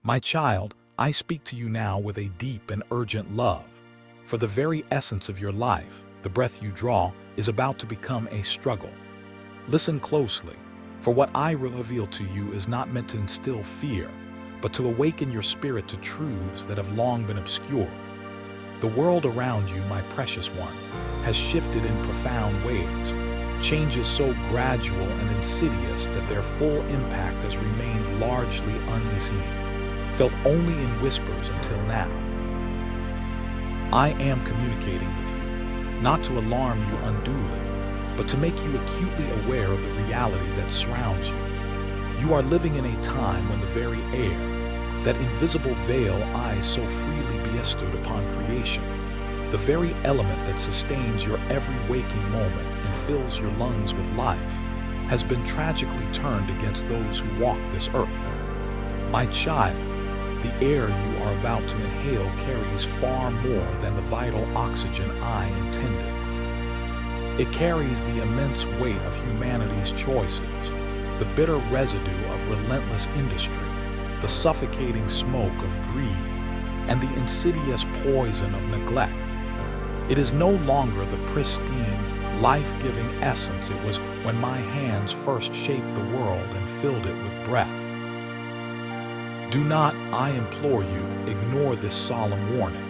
My child, I speak to you now with a deep and urgent love. For the very essence of your life, the breath you draw, is about to become a struggle. Listen closely, for what I will reveal to you is not meant to instill fear, but to awaken your spirit to truths that have long been obscure. The world around you, my precious one, has shifted in profound ways, changes so gradual and insidious that their full impact has remained largely unseen, felt only in whispers until now. I am communicating with you, not to alarm you unduly, but to make you acutely aware of the reality that surrounds you. You are living in a time when the very air, that invisible veil I so freely bestowed upon creation, the very element that sustains your every waking moment and fills your lungs with life, has been tragically turned against those who walk this earth. My child, the air you are about to inhale carries far more than the vital oxygen I intended. It carries the immense weight of humanity's choices, the bitter residue of relentless industry, the suffocating smoke of greed, and the insidious poison of neglect. It is no longer the pristine, life-giving essence it was when my hands first shaped the world and filled it with breath. Do not, I implore you, ignore this solemn warning.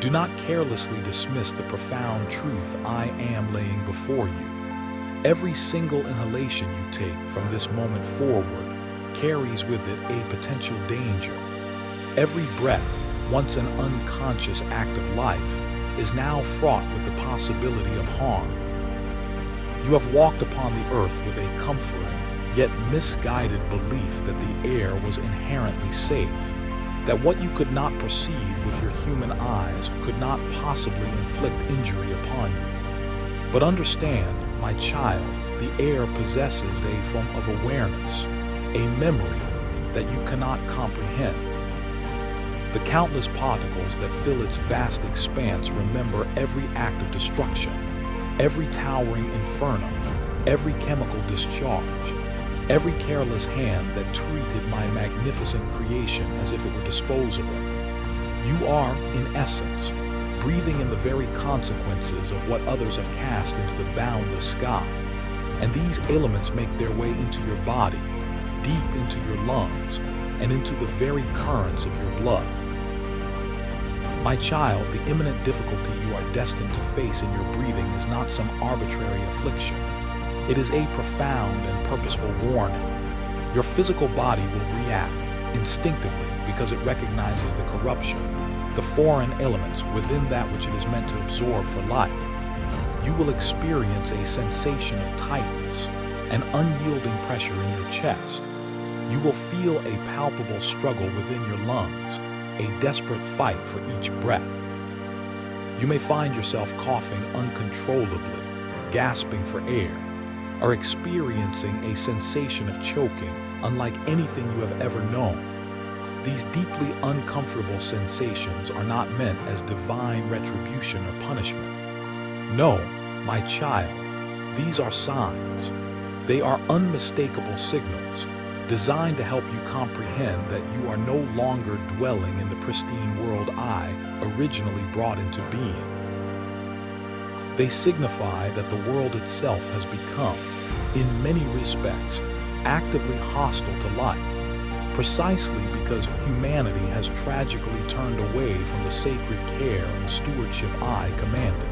Do not carelessly dismiss the profound truth I am laying before you. Every single inhalation you take from this moment forward carries with it a potential danger. Every breath, once an unconscious act of life, is now fraught with the possibility of harm. You have walked upon the earth with a comforting, yet misguided belief that the air was inherently safe, that what you could not perceive with your human eyes could not possibly inflict injury upon you. But understand, my child, the air possesses a form of awareness, a memory that you cannot comprehend. The countless particles that fill its vast expanse remember every act of destruction, every towering inferno, every chemical discharge, every careless hand that treated my magnificent creation as if it were disposable. You are, in essence, breathing in the very consequences of what others have cast into the boundless sky, and these elements make their way into your body, deep into your lungs, and into the very currents of your blood. My child, the imminent difficulty you are destined to face in your breathing is not some arbitrary affliction. It is a profound and purposeful warning. Your physical body will react instinctively because it recognizes the corruption, the foreign elements within that which it is meant to absorb for life. You will experience a sensation of tightness, an unyielding pressure in your chest. You will feel a palpable struggle within your lungs, a desperate fight for each breath. You may find yourself coughing uncontrollably, gasping for air, or experiencing a sensation of choking unlike anything you have ever known. These deeply uncomfortable sensations are not meant as divine retribution or punishment. No, my child, these are signs. They are unmistakable signals, designed to help you comprehend that you are no longer dwelling in the pristine world I originally brought into being. They signify that the world itself has become, in many respects, actively hostile to life, precisely because humanity has tragically turned away from the sacred care and stewardship I commanded.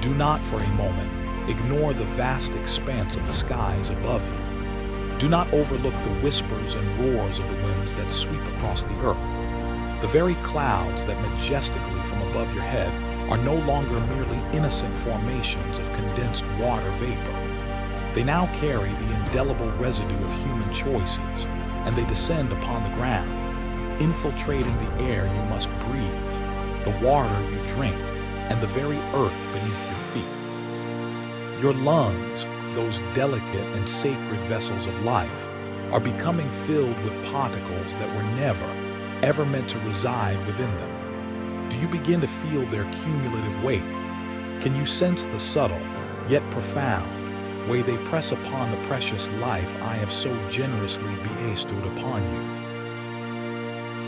Do not for a moment ignore the vast expanse of the skies above you. Do not overlook the whispers and roars of the winds that sweep across the earth. The very clouds that majestically from above your head are no longer merely innocent formations of condensed water vapor. They now carry the indelible residue of human choices, and they descend upon the ground, infiltrating the air you must breathe, the water you drink, and the very earth beneath your feet. Your lungs, those delicate and sacred vessels of life, are becoming filled with particles that were never, ever meant to reside within them. Do you begin to feel their cumulative weight? Can you sense the subtle, yet profound, way they press upon the precious life I have so generously bestowed upon you?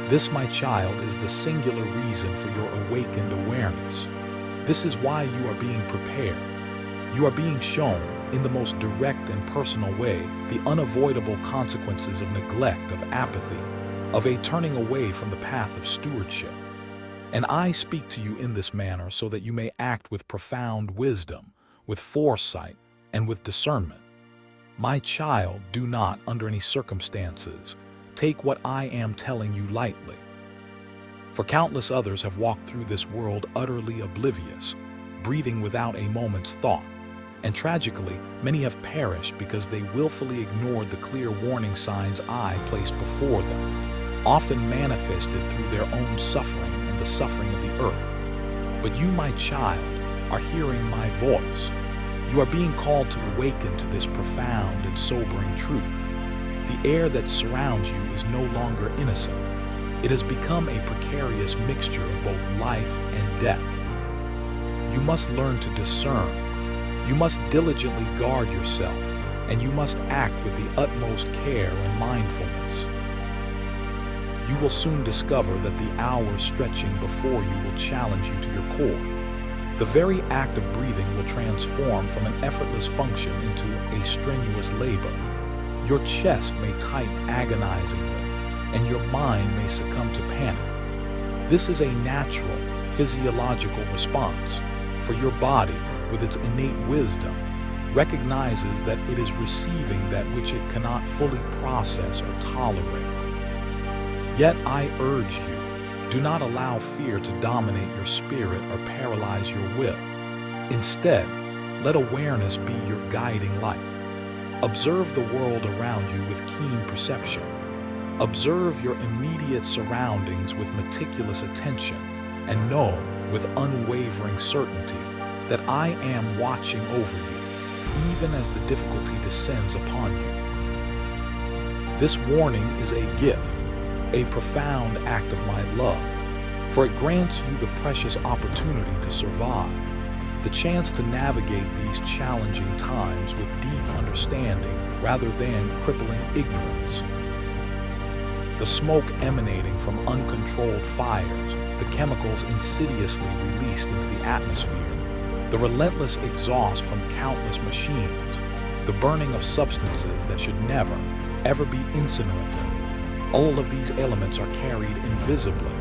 This, my child, is the singular reason for your awakened awareness. This is why you are being prepared. You are being shown, in the most direct and personal way, the unavoidable consequences of neglect, of apathy, of a turning away from the path of stewardship. And I speak to you in this manner so that you may act with profound wisdom, with foresight, and with discernment. My child, do not, under any circumstances, take what I am telling you lightly. For countless others have walked through this world utterly oblivious, breathing without a moment's thought. And tragically, many have perished because they willfully ignored the clear warning signs I placed before them, often manifested through their own suffering and the suffering of the earth. But you, my child, are hearing my voice. You are being called to awaken to this profound and sobering truth. The air that surrounds you is no longer innocent. It has become a precarious mixture of both life and death. You must learn to discern. You must diligently guard yourself, and you must act with the utmost care and mindfulness. You will soon discover that the hours stretching before you will challenge you to your core. The very act of breathing will transform from an effortless function into a strenuous labor. Your chest may tighten agonizingly, and your mind may succumb to panic. This is a natural, physiological response, for your body, with its innate wisdom, recognizes that it is receiving that which it cannot fully process or tolerate. Yet I urge you, do not allow fear to dominate your spirit or paralyze your will. Instead, let awareness be your guiding light. Observe the world around you with keen perception. Observe your immediate surroundings with meticulous attention, and know with unwavering certainty that I am watching over you, even as the difficulty descends upon you. This warning is a gift, a profound act of my love, for it grants you the precious opportunity to survive, the chance to navigate these challenging times with deep understanding rather than crippling ignorance. The smoke emanating from uncontrolled fires, the chemicals insidiously released into the atmosphere, the relentless exhaust from countless machines, the burning of substances that should never, ever be incinerated. All of these elements are carried invisibly,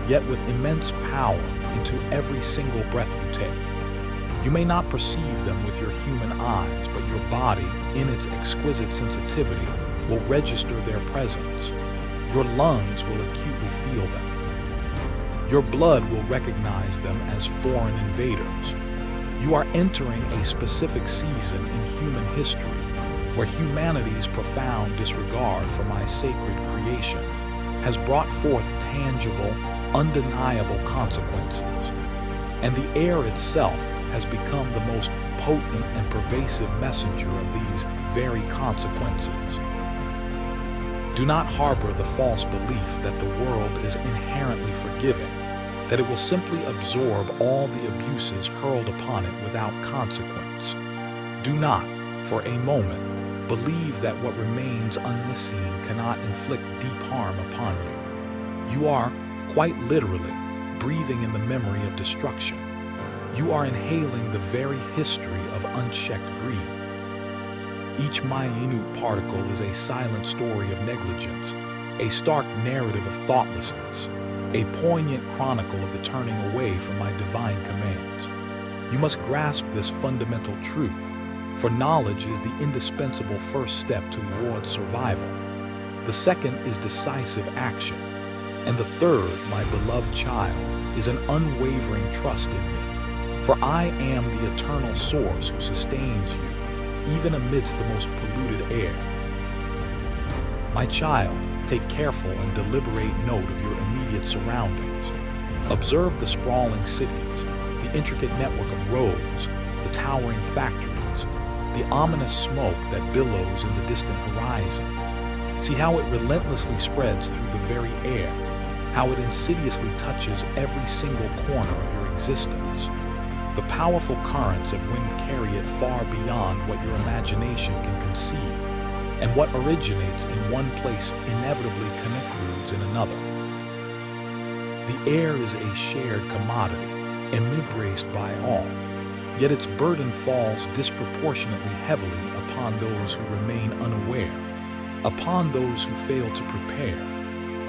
yet with immense power, into every single breath you take. You may not perceive them with your human eyes, but your body, in its exquisite sensitivity, will register their presence. Your lungs will acutely feel them. Your blood will recognize them as foreign invaders. You are entering a specific season in human history where humanity's profound disregard for my sacred creation has brought forth tangible, undeniable consequences. And the air itself has become the most potent and pervasive messenger of these very consequences. Do not harbor the false belief that the world is inherently forgiving, that it will simply absorb all the abuses hurled upon it without consequence. Do not, for a moment, believe that what remains unseen cannot inflict deep harm upon you. You are, quite literally, breathing in the memory of destruction. You are inhaling the very history of unchecked greed. Each minute particle is a silent story of negligence, a stark narrative of thoughtlessness, a poignant chronicle of the turning away from my divine commands. You must grasp this fundamental truth, for knowledge is the indispensable first step towards survival. The second is decisive action, and the third, my beloved child, is an unwavering trust in me. For I am the eternal source who sustains you, even amidst the most polluted air. My child, take careful and deliberate note of your immediate surroundings. Observe the sprawling cities, the intricate network of roads, the towering factories, the ominous smoke that billows in the distant horizon. See how it relentlessly spreads through the very air, how it insidiously touches every single corner of your existence. The powerful currents of wind carry it far beyond what your imagination can conceive, and what originates in one place inevitably concludes in another. The air is a shared commodity, embraced by all. Yet its burden falls disproportionately heavily upon those who remain unaware, upon those who fail to prepare,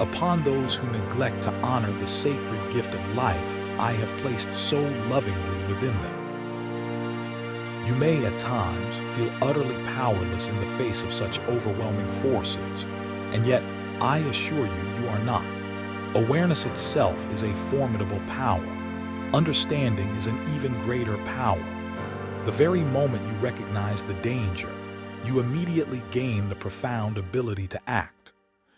upon those who neglect to honor the sacred gift of life I have placed so lovingly within them. You may at times feel utterly powerless in the face of such overwhelming forces, and yet I assure you, you are not. Awareness itself is a formidable power. Understanding is an even greater power. The very moment you recognize the danger, you immediately gain the profound ability to act.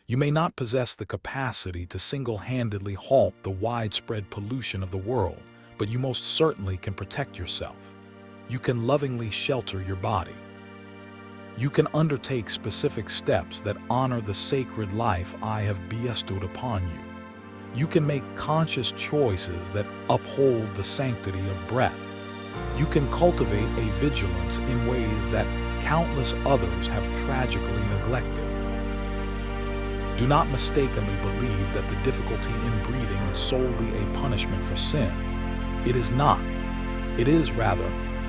You may not possess the capacity to single-handedly halt the widespread pollution of the world, but you most certainly can protect yourself. You can lovingly shelter your body. You can undertake specific steps that honor the sacred life I have bestowed upon you. You can make conscious choices that uphold the sanctity of breath. You can cultivate a vigilance in ways that countless others have tragically neglected. Do not mistakenly believe that the difficulty in breathing is solely a punishment for sin. It is not. It is, rather,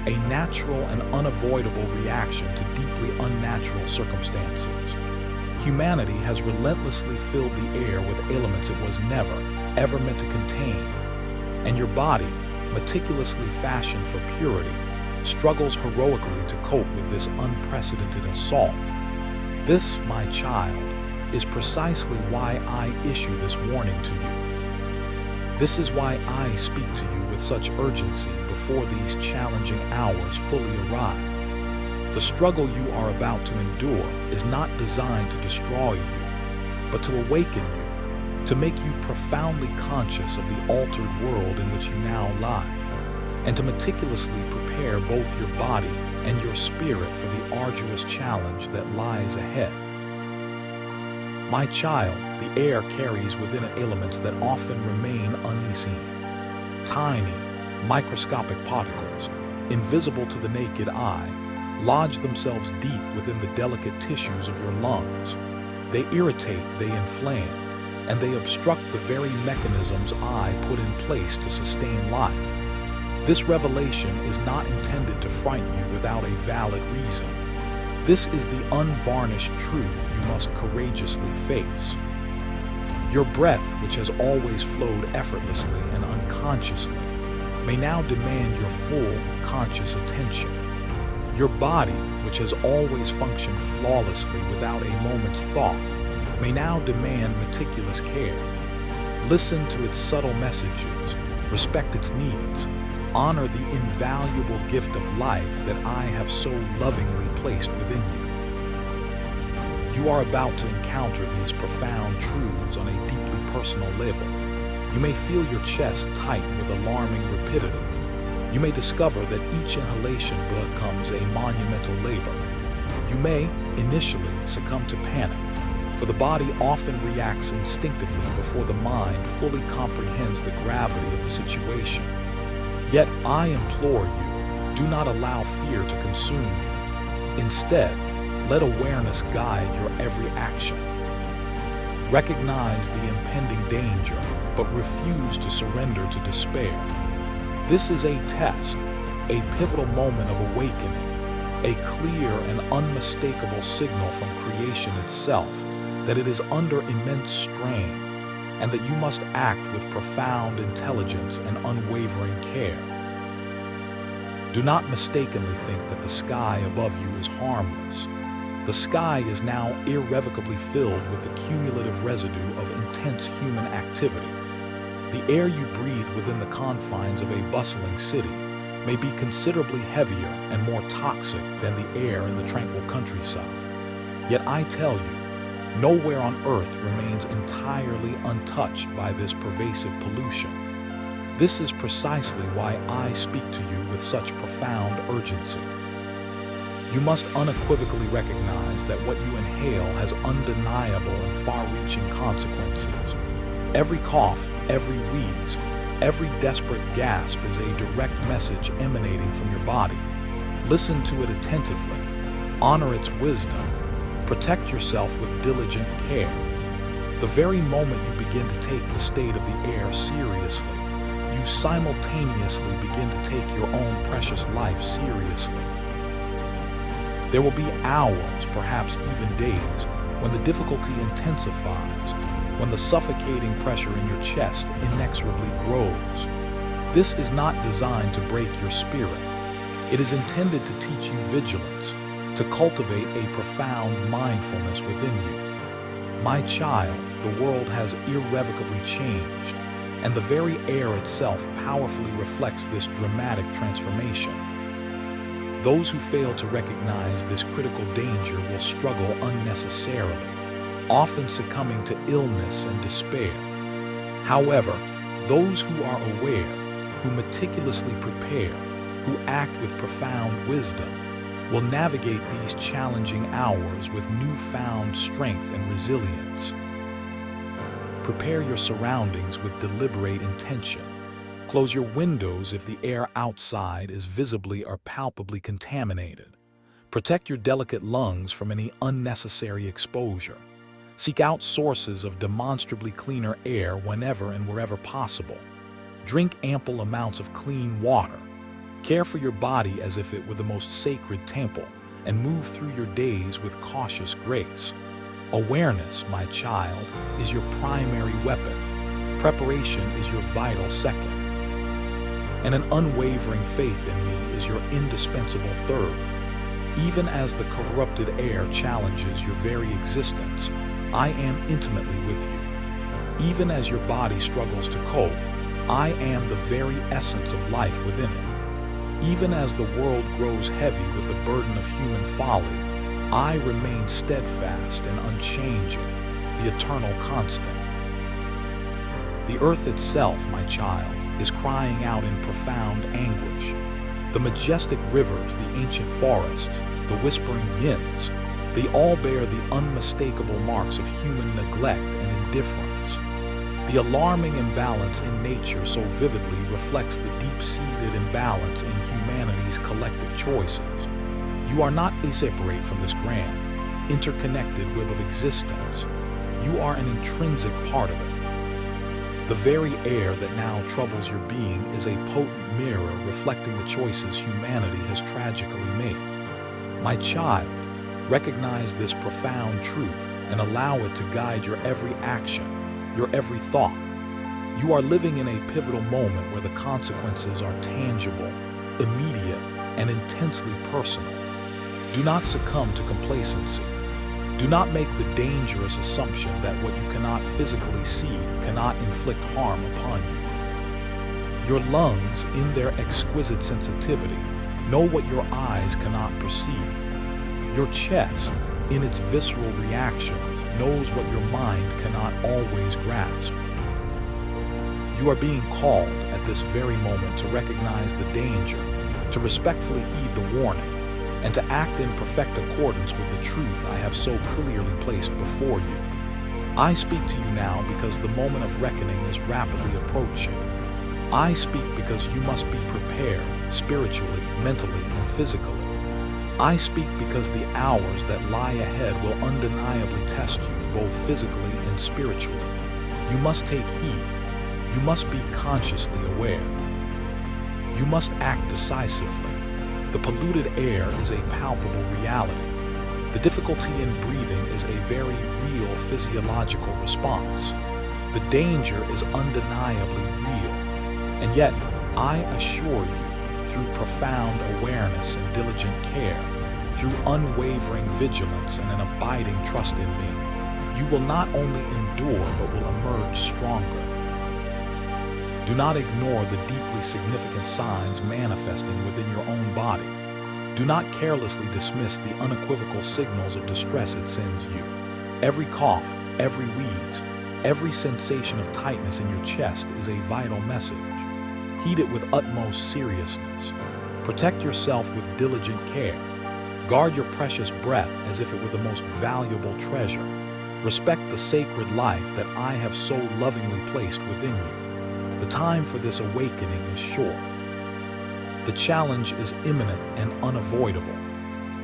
a natural and unavoidable reaction to deeply unnatural circumstances. Humanity has relentlessly filled the air with elements it was never, ever meant to contain. And your body, meticulously fashioned for purity, struggles heroically to cope with this unprecedented assault. This, my child, is precisely why I issue this warning to you. This is why I speak to you with such urgency before these challenging hours fully arrive. The struggle you are about to endure is not designed to destroy you, but to awaken you, to make you profoundly conscious of the altered world in which you now live, and to meticulously prepare both your body and your spirit for the arduous challenge that lies ahead. My child, the air carries within it elements that often remain unseen. Tiny, microscopic particles, invisible to the naked eye, lodge themselves deep within the delicate tissues of your lungs. They irritate, they inflame, and they obstruct the very mechanisms I put in place to sustain life. This revelation is not intended to frighten you without a valid reason. This is the unvarnished truth you must courageously face. Your breath, which has always flowed effortlessly and unconsciously, may now demand your full, conscious attention. Your body, which has always functioned flawlessly without a moment's thought, may now demand meticulous care. Listen to its subtle messages, respect its needs, honor the invaluable gift of life that I have so lovingly placed within you. You are about to encounter these profound truths on a deeply personal level. You may feel your chest tighten with alarming rapidity. You may discover that each inhalation becomes a monumental labor. You may, initially, succumb to panic, for the body often reacts instinctively before the mind fully comprehends the gravity of the situation. Yet I implore you, do not allow fear to consume you. Instead, let awareness guide your every action. Recognize the impending danger, but refuse to surrender to despair. This is a test, a pivotal moment of awakening, a clear and unmistakable signal from creation itself that it is under immense strain, and that you must act with profound intelligence and unwavering care. Do not mistakenly think that the sky above you is harmless. The sky is now irrevocably filled with the cumulative residue of intense human activity. The air you breathe within the confines of a bustling city may be considerably heavier and more toxic than the air in the tranquil countryside. Yet I tell you, nowhere on earth remains entirely untouched by this pervasive pollution. This is precisely why I speak to you with such profound urgency. You must unequivocally recognize that what you inhale has undeniable and far-reaching consequences. Every cough, every wheeze, every desperate gasp is a direct message emanating from your body. Listen to it attentively. Honor its wisdom. Protect yourself with diligent care. The very moment you begin to take the state of the air seriously, you simultaneously begin to take your own precious life seriously. There will be hours, perhaps even days, when the difficulty intensifies, when the suffocating pressure in your chest inexorably grows. This is not designed to break your spirit. It is intended to teach you vigilance, to cultivate a profound mindfulness within you. My child, the world has irrevocably changed, and the very air itself powerfully reflects this dramatic transformation. Those who fail to recognize this critical danger will struggle unnecessarily, often succumbing to illness and despair. However, those who are aware, who meticulously prepare, who act with profound wisdom, will navigate these challenging hours with newfound strength and resilience. Prepare your surroundings with deliberate intention. Close your windows if the air outside is visibly or palpably contaminated. Protect your delicate lungs from any unnecessary exposure. Seek out sources of demonstrably cleaner air whenever and wherever possible. Drink ample amounts of clean water. Care for your body as if it were the most sacred temple, and move through your days with cautious grace. Awareness, my child, is your primary weapon. Preparation is your vital second. And an unwavering faith in me is your indispensable third. Even as the corrupted air challenges your very existence, I am intimately with you. Even as your body struggles to cope, I am the very essence of life within it. Even as the world grows heavy with the burden of human folly, I remain steadfast and unchanging, the eternal constant. The earth itself, my child, is crying out in profound anguish. The majestic rivers, the ancient forests, the whispering winds, they all bear the unmistakable marks of human neglect and indifference. The alarming imbalance in nature so vividly reflects the deep-seated imbalance in humanity's collective choices. You are not separate from this grand, interconnected web of existence. You are an intrinsic part of it. The very air that now troubles your being is a potent mirror reflecting the choices humanity has tragically made. My child, recognize this profound truth and allow it to guide your every action, your every thought. You are living in a pivotal moment where the consequences are tangible, immediate, and intensely personal. Do not succumb to complacency. Do not make the dangerous assumption that what you cannot physically see cannot inflict harm upon you. Your lungs, in their exquisite sensitivity, know what your eyes cannot perceive. Your chest, in its visceral reactions, knows what your mind cannot always grasp. You are being called at this very moment to recognize the danger, to respectfully heed the warning, and to act in perfect accordance with the truth I have so clearly placed before you. I speak to you now because the moment of reckoning is rapidly approaching. I speak because you must be prepared, spiritually, mentally, and physically. I speak because the hours that lie ahead will undeniably test you, both physically and spiritually. You must take heed. You must be consciously aware. You must act decisively. The polluted air is a palpable reality. The difficulty in breathing is a very real physiological response. The danger is undeniably real. And yet, I assure you, through profound awareness and diligent care, through unwavering vigilance and an abiding trust in me, you will not only endure but will emerge stronger. Do not ignore the deeply significant signs manifesting within your own body. Do not carelessly dismiss the unequivocal signals of distress it sends you. Every cough, every wheeze, every sensation of tightness in your chest is a vital message. Heed it with utmost seriousness. Protect yourself with diligent care. Guard your precious breath as if it were the most valuable treasure. Respect the sacred life that I have so lovingly placed within you. The time for this awakening is short. The challenge is imminent and unavoidable.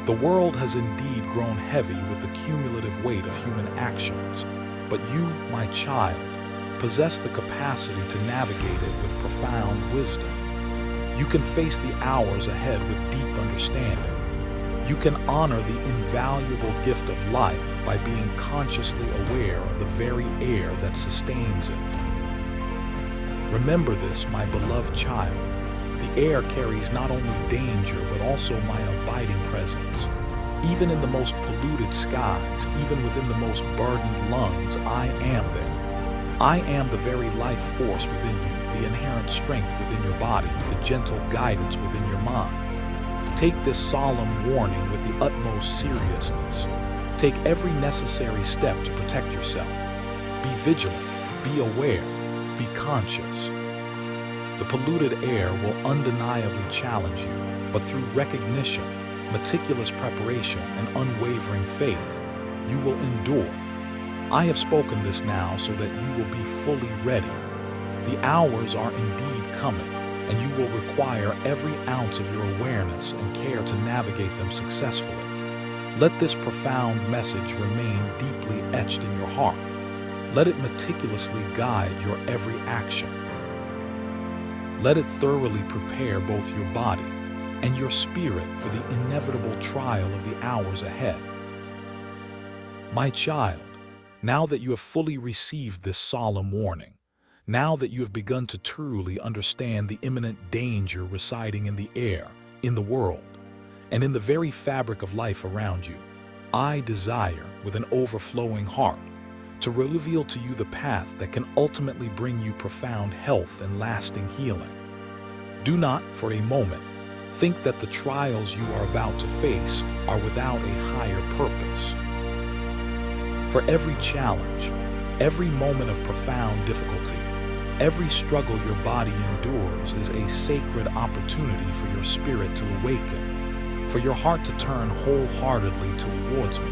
The world has indeed grown heavy with the cumulative weight of human actions. but you, my child, possess the capacity to navigate it with profound wisdom. You can face the hours ahead with deep understanding. You can honor the invaluable gift of life by being consciously aware of the very air that sustains it. Remember this, my beloved child. The air carries not only danger, but also my abiding presence. Even in the most polluted skies, even within the most burdened lungs, I am there. I am the very life force within you, the inherent strength within your body, the gentle guidance within your mind. Take this solemn warning with the utmost seriousness. Take every necessary step to protect yourself. Be vigilant, be aware, be conscious. The polluted air will undeniably challenge you, but through recognition, meticulous preparation, and unwavering faith, you will endure. I have spoken this now so that you will be fully ready. The hours are indeed coming, and you will require every ounce of your awareness and care to navigate them successfully. Let this profound message remain deeply etched in your heart. Let it meticulously guide your every action. Let it thoroughly prepare both your body and your spirit for the inevitable trial of the hours ahead. My child, now that you have fully received this solemn warning, now that you have begun to truly understand the imminent danger residing in the air, in the world, and in the very fabric of life around you, I desire, with an overflowing heart, to reveal to you the path that can ultimately bring you profound health and lasting healing. Do not, for a moment, think that the trials you are about to face are without a higher purpose. For every challenge, every moment of profound difficulty, every struggle your body endures is a sacred opportunity for your spirit to awaken, for your heart to turn wholeheartedly towards me,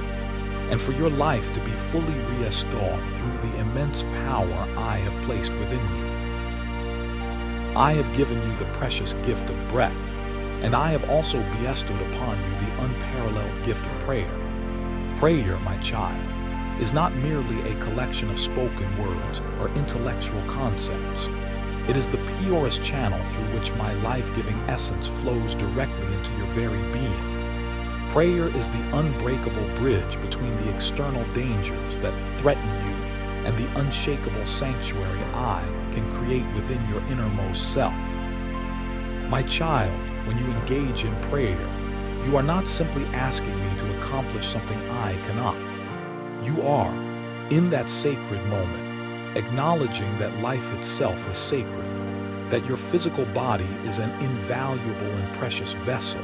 and for your life to be fully restored through the immense power I have placed within you. I have given you the precious gift of breath, and I have also bestowed upon you the unparalleled gift of prayer. Prayer, my child, is not merely a collection of spoken words or intellectual concepts. It is the purest channel through which my life-giving essence flows directly into your very being. Prayer is the unbreakable bridge between the external dangers that threaten you and the unshakable sanctuary I can create within your innermost self. My child, when you engage in prayer, you are not simply asking me to accomplish something I cannot. You are, in that sacred moment, acknowledging that life itself is sacred, that your physical body is an invaluable and precious vessel,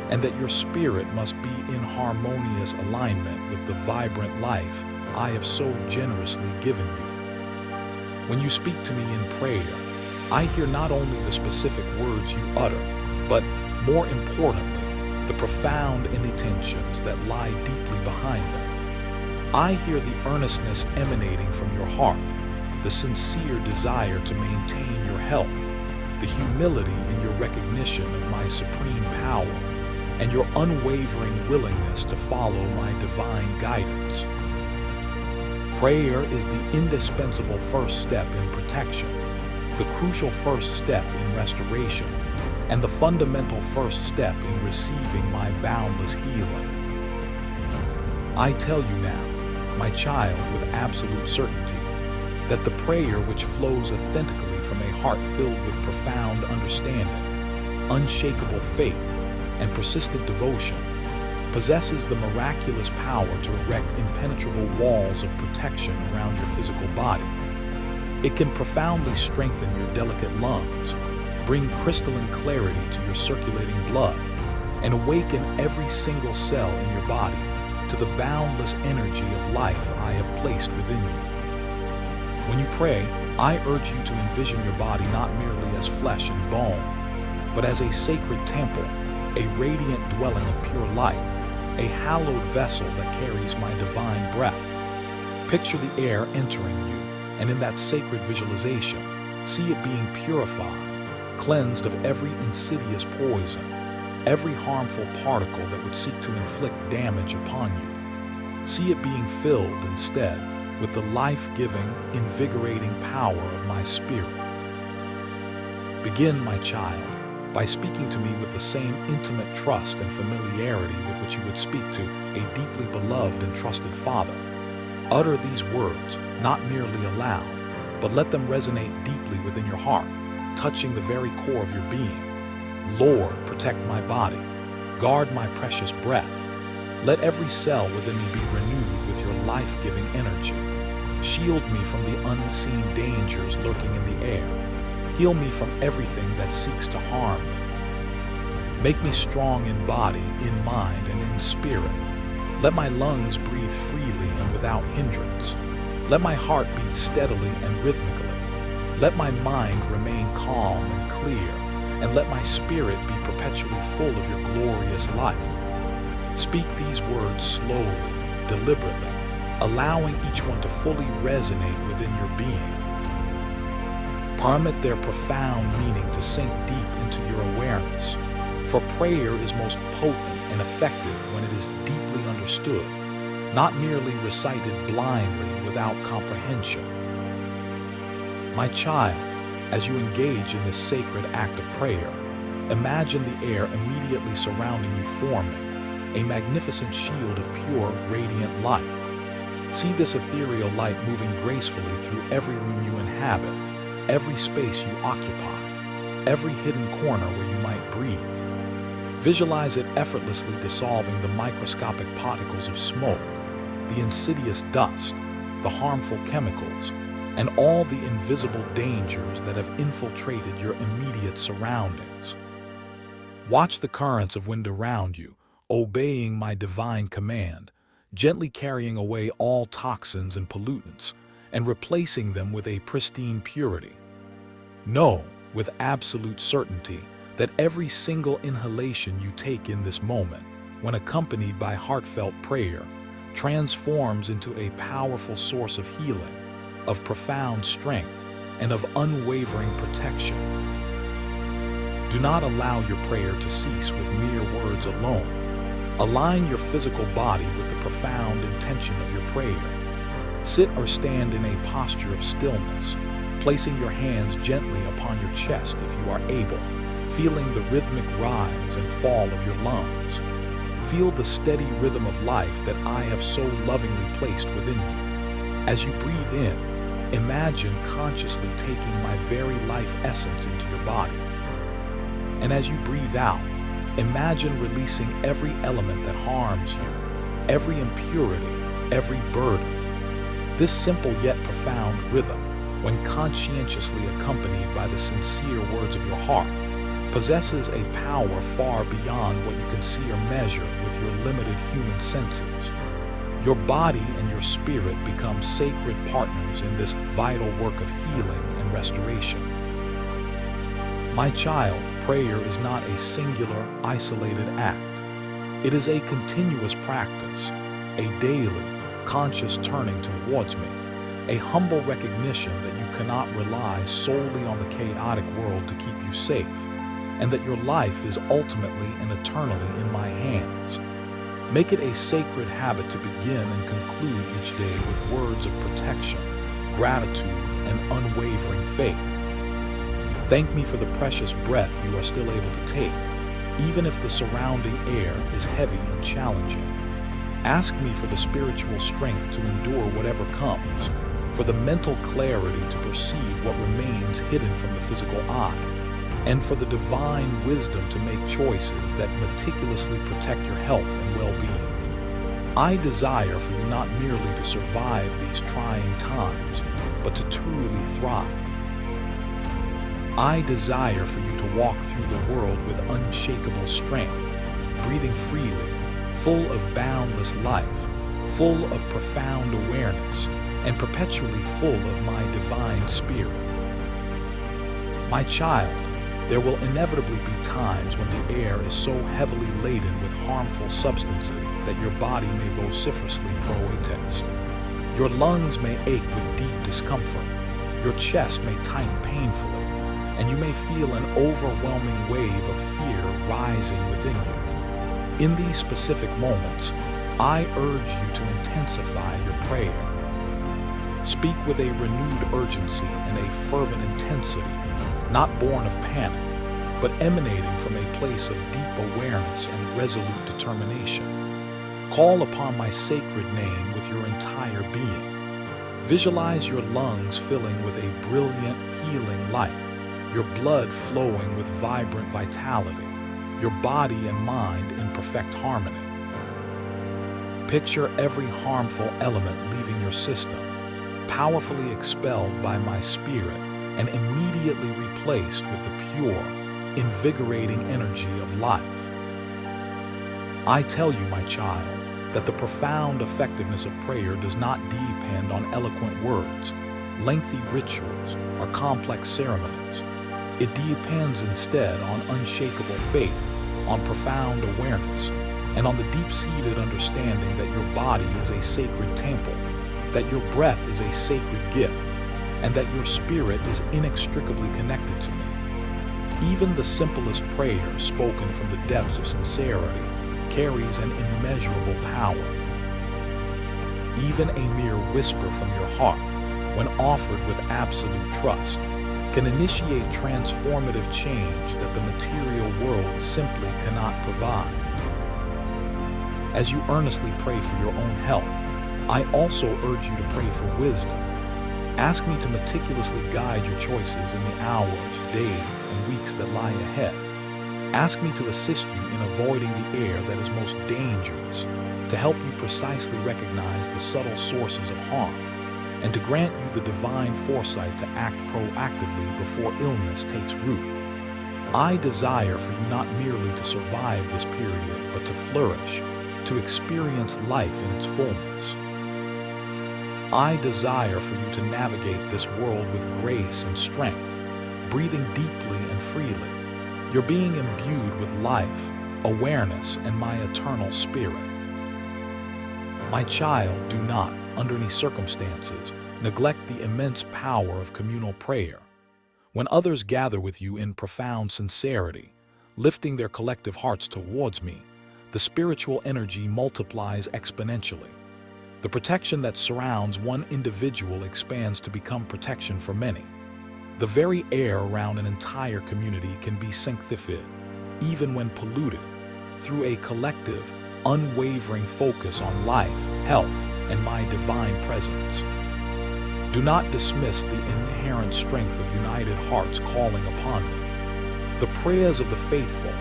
and that your spirit must be in harmonious alignment with the vibrant life I have so generously given you. When you speak to me in prayer, I hear not only the specific words you utter, but, more importantly, the profound intentions that lie deeply behind them. I hear the earnestness emanating from your heart, the sincere desire to maintain your health, the humility in your recognition of my supreme power, and your unwavering willingness to follow my divine guidance. Prayer is the indispensable first step in protection, the crucial first step in restoration, and the fundamental first step in receiving my boundless healing. I tell you now, my child, with absolute certainty, that the prayer which flows authentically from a heart filled with profound understanding, unshakable faith, and persistent devotion possesses the miraculous power to erect impenetrable walls of protection around your physical body. It can profoundly strengthen your delicate lungs, bring crystalline clarity to your circulating blood, and awaken every single cell in your body to the boundless energy of life I have placed within you. When you pray, I urge you to envision your body not merely as flesh and bone, but as a sacred temple, a radiant dwelling of pure light, a hallowed vessel that carries my divine breath. Picture the air entering you, and in that sacred visualization, see it being purified, cleansed of every insidious poison, every harmful particle that would seek to inflict damage upon you. See it being filled instead with the life-giving, invigorating power of my spirit. Begin, my child, by speaking to me with the same intimate trust and familiarity with which you would speak to a deeply beloved and trusted father. Utter these words, not merely aloud, but let them resonate deeply within your heart, touching the very core of your being. Lord, protect my body. Guard my precious breath. Let every cell within me be renewed with your life-giving energy. Shield me from the unseen dangers lurking in the air. Heal me from everything that seeks to harm me. Make me strong in body, in mind, and in spirit. Let my lungs breathe freely and without hindrance. Let my heart beat steadily and rhythmically. Let my mind remain calm and clear, and let my spirit be perpetually full of your glorious light. Speak these words slowly, deliberately, allowing each one to fully resonate within your being. Permit their profound meaning to sink deep into your awareness, for prayer is most potent and effective when it is deeply understood, not merely recited blindly without comprehension. My child, as you engage in this sacred act of prayer, imagine the air immediately surrounding you forming a magnificent shield of pure, radiant light. See this ethereal light moving gracefully through every room you inhabit, every space you occupy, every hidden corner where you might breathe. Visualize it effortlessly dissolving the microscopic particles of smoke, the insidious dust, the harmful chemicals, and all the invisible dangers that have infiltrated your immediate surroundings. Watch the currents of wind around you, obeying my divine command, gently carrying away all toxins and pollutants, and replacing them with a pristine purity. Know, with absolute certainty, that every single inhalation you take in this moment, when accompanied by heartfelt prayer, transforms into a powerful source of healing, of profound strength, and of unwavering protection. Do not allow your prayer to cease with mere words alone. Align your physical body with the profound intention of your prayer. Sit or stand in a posture of stillness, placing your hands gently upon your chest if you are able, feeling the rhythmic rise and fall of your lungs. Feel the steady rhythm of life that I have so lovingly placed within you. As you breathe in, imagine consciously taking my very life essence into your body. And as you breathe out, imagine releasing every element that harms you, every impurity, every burden. This simple yet profound rhythm, when conscientiously accompanied by the sincere words of your heart, possesses a power far beyond what you can see or measure with your limited human senses. Your body and your spirit become sacred partners in this vital work of healing and restoration. My child, prayer is not a singular, isolated act. It is a continuous practice, a daily, conscious turning towards me, a humble recognition that you cannot rely solely on the chaotic world to keep you safe, and that your life is ultimately and eternally in my hands. Make it a sacred habit to begin and conclude each day with words of protection, gratitude, and unwavering faith. Thank me for the precious breath you are still able to take, even if the surrounding air is heavy and challenging. Ask me for the spiritual strength to endure whatever comes, for the mental clarity to perceive what remains hidden from the physical eye, and for the divine wisdom to make choices that meticulously protect your health and well-being. I desire for you not merely to survive these trying times, but to truly thrive. I desire for you to walk through the world with unshakable strength, breathing freely, full of boundless life, full of profound awareness, and perpetually full of my divine spirit. My child, there will inevitably be times when the air is so heavily laden with harmful substances that your body may vociferously protest. Your lungs may ache with deep discomfort, your chest may tighten painfully, and you may feel an overwhelming wave of fear rising within you. In these specific moments, I urge you to intensify your prayer. Speak with a renewed urgency and a fervent intensity, not born of panic, but emanating from a place of deep awareness and resolute determination. Call upon my sacred name with your entire being. Visualize your lungs filling with a brilliant, healing light, your blood flowing with vibrant vitality, your body and mind in perfect harmony. Picture every harmful element leaving your system, powerfully expelled by my spirit and immediately replaced with the pure, invigorating energy of life. I tell you, my child, that the profound effectiveness of prayer does not depend on eloquent words, lengthy rituals, or complex ceremonies. It depends instead on unshakable faith, on profound awareness, and on the deep-seated understanding that your body is a sacred temple, that your breath is a sacred gift, and that your spirit is inextricably connected to me. Even the simplest prayer spoken from the depths of sincerity carries an immeasurable power. Even a mere whisper from your heart, when offered with absolute trust, can initiate transformative change that the material world simply cannot provide. As you earnestly pray for your own health, I also urge you to pray for wisdom. Ask me to meticulously guide your choices in the hours, days, and weeks that lie ahead. Ask me to assist you in avoiding the air that is most dangerous, to help you precisely recognize the subtle sources of harm, and to grant you the divine foresight to act proactively before illness takes root. I desire for you not merely to survive this period, but to flourish, to experience life in its fullness. I desire for you to navigate this world with grace and strength, breathing deeply and freely. You're being imbued with life, awareness, and my eternal spirit. My child, do not, under any circumstances, neglect the immense power of communal prayer. When others gather with you in profound sincerity, lifting their collective hearts towards me, the spiritual energy multiplies exponentially. The protection that surrounds one individual expands to become protection for many. The very air around an entire community can be sanctified, even when polluted, through a collective, unwavering focus on life, health, and my divine presence. Do not dismiss the inherent strength of united hearts calling upon me. The prayers of the faithful,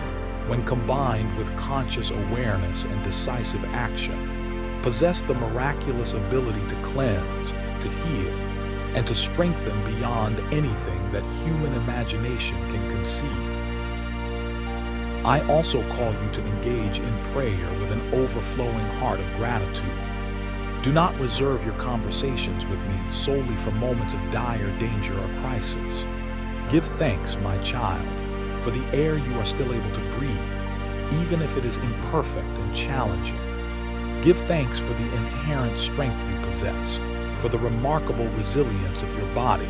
when combined with conscious awareness and decisive action, possess the miraculous ability to cleanse, to heal, and to strengthen beyond anything that human imagination can conceive. I also call you to engage in prayer with an overflowing heart of gratitude. Do not reserve your conversations with me solely for moments of dire danger or crisis. Give thanks, my child, for the air you are still able to breathe, even if it is imperfect and challenging. Give thanks for the inherent strength you possess, for the remarkable resilience of your body,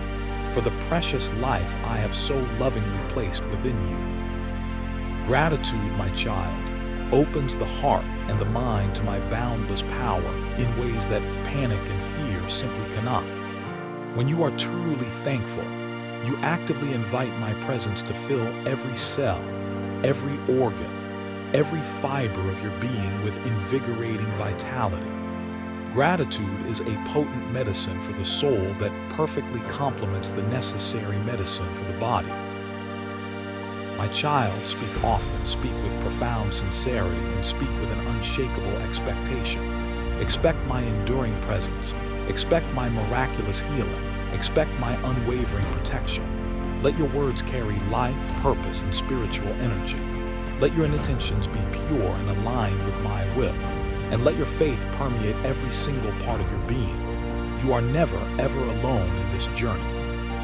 for the precious life I have so lovingly placed within you. Gratitude, my child, opens the heart and the mind to my boundless power in ways that panic and fear simply cannot. When you are truly thankful, you actively invite my presence to fill every cell, every organ, every fiber of your being with invigorating vitality. Gratitude is a potent medicine for the soul that perfectly complements the necessary medicine for the body. My child, speak often, speak with profound sincerity, and speak with an unshakable expectation. Expect my enduring presence. Expect my miraculous healing. Expect my unwavering protection. Let your words carry life, purpose, and spiritual energy. Let your intentions be pure and aligned with my will, and let your faith permeate every single part of your being. You are never, ever alone in this journey.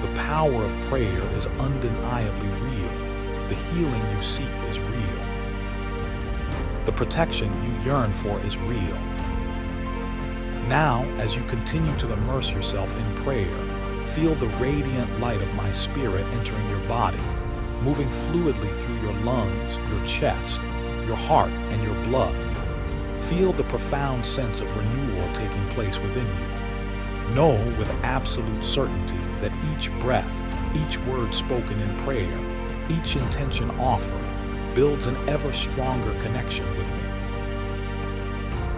The power of prayer is undeniably real. The healing you seek is real. The protection you yearn for is real. Now, as you continue to immerse yourself in prayer, feel the radiant light of my spirit entering your body, moving fluidly through your lungs, your chest, your heart, and your blood. Feel the profound sense of renewal taking place within you. Know with absolute certainty that each breath, each word spoken in prayer, each intention offered builds an ever stronger connection with me.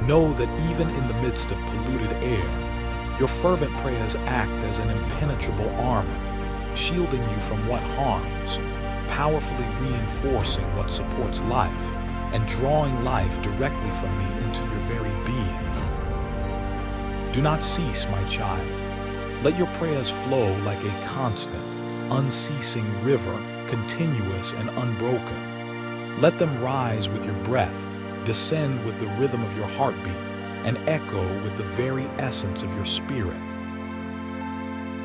Know that even in the midst of polluted air, your fervent prayers act as an impenetrable armor, shielding you from what harms, powerfully reinforcing what supports life, and drawing life directly from me into your very being. Do not cease, my child. Let your prayers flow like a constant, unceasing river, continuous and unbroken. Let them rise with your breath, descend with the rhythm of your heartbeat, and echo with the very essence of your spirit.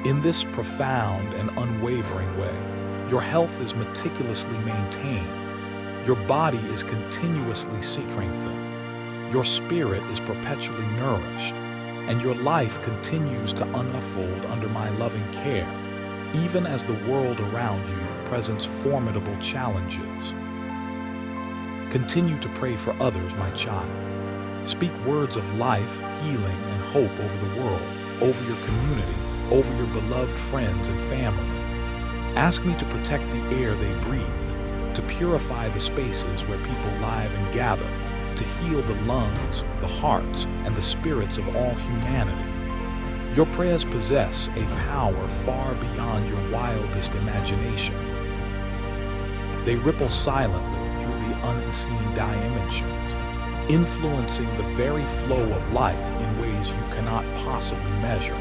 In this profound and unwavering way, your health is meticulously maintained, your body is continuously strengthened, your spirit is perpetually nourished, and your life continues to unfold under my loving care, even as the world around you presents formidable challenges. Continue to pray for others, my child. Speak words of life, healing, and hope over the world, over your community, over your beloved friends and family. Ask me to protect the air they breathe, to purify the spaces where people live and gather, to heal the lungs, the hearts, and the spirits of all humanity. Your prayers possess a power far beyond your wildest imagination. They ripple silently through the unseen dimensions, influencing the very flow of life in ways you cannot possibly measure.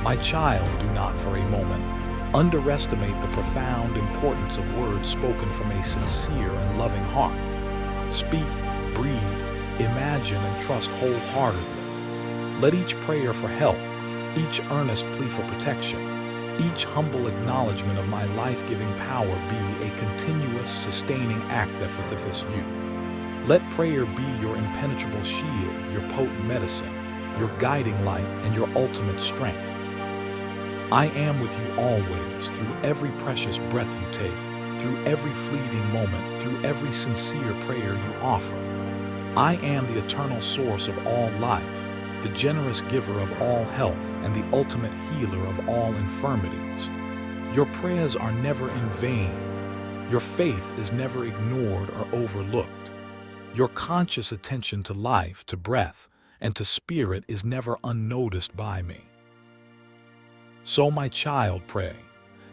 My child, do not for a moment underestimate the profound importance of words spoken from a sincere and loving heart. Speak, breathe, imagine, and trust wholeheartedly. Let each prayer for health, each earnest plea for protection, each humble acknowledgement of my life-giving power be a continuous, sustaining act that fortifies you. Let prayer be your impenetrable shield, your potent medicine, your guiding light, and your ultimate strength. I am with you always, through every precious breath you take, through every fleeting moment, through every sincere prayer you offer. I am the eternal source of all life, the generous giver of all health, and the ultimate healer of all infirmities. Your prayers are never in vain. Your faith is never ignored or overlooked. Your conscious attention to life, to breath, and to spirit is never unnoticed by me. So, my child, pray.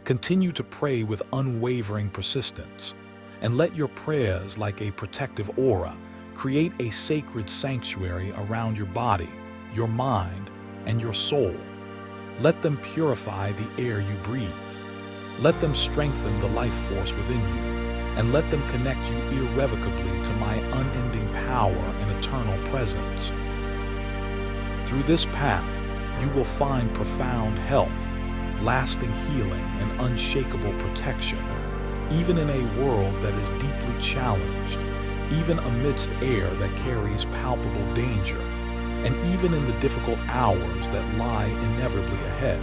Continue to pray with unwavering persistence, and let your prayers, like a protective aura, create a sacred sanctuary around your body, your mind, and your soul. Let them purify the air you breathe. Let them strengthen the life force within you, and let them connect you irrevocably to my unending power and eternal presence. Through this path, you will find profound health, lasting healing, and unshakable protection, even in a world that is deeply challenged, even amidst air that carries palpable danger, and even in the difficult hours that lie inevitably ahead.